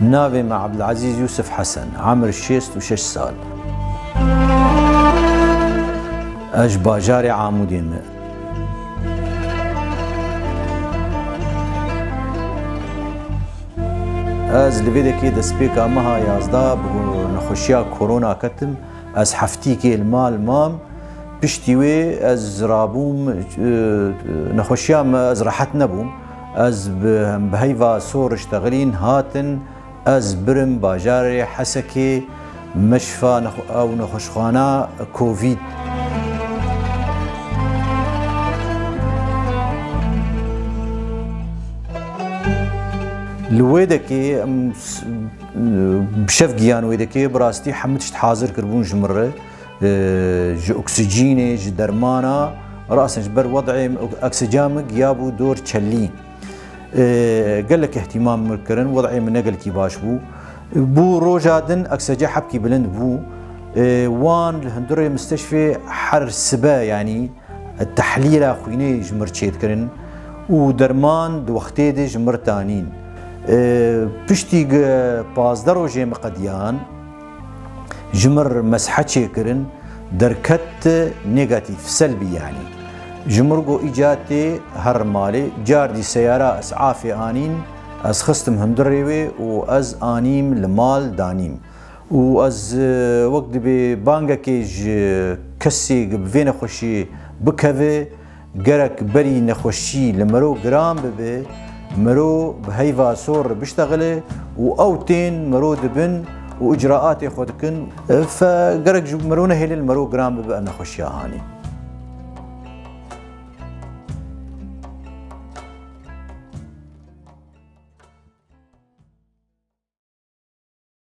ناوي مع عبد العزيز يوسف حسن، عمر 66 سال. اج باجاري عامودين. از لبیدکی دسپیکا مها 11 نخوشیا کرونا کتم از هفتی که المال مام پشتیوی از رابوم نخوشیا از راحت نبوم از به هیوا سور اشتغلین هاتن از برم باجار حسکی مشفى او نخوشخانه کووید. الويدكي بشف جيان ويدكي براستي حمدش حاضر كربون جمرة جو أكسجيني جو درمانا رأسا جبر وضعي أكسجامك يابو دور تشلين قال لك اهتمام مركرن وضعي من نقل كي باش بو روجادن أكسجا حبكي بلند بو وان الهندوري مستشفى حر سبا يعني التحليل أخويني جمر تشيت كرن ودرمان دوختي دي جمر تانين پشتی 15 روزه مقدیان جمر مسحه چیکرن درکت نيجاتيف سلبي يعني جمرگو ایجاتی هر مالی جاردی سیاره اسعافی آنین از خستم هندروی و از آنیم لمال دانیم و از وقت به بانگا کیج کسی بین خوشی بکوه گرک بری نخوشی لمرو گرام ببه مرو بهيفا سور بيشتغله واوتين مرو دبن واجراءات ياخذكن فقرق مرونه هي المرو جرام بان خوشيا هاني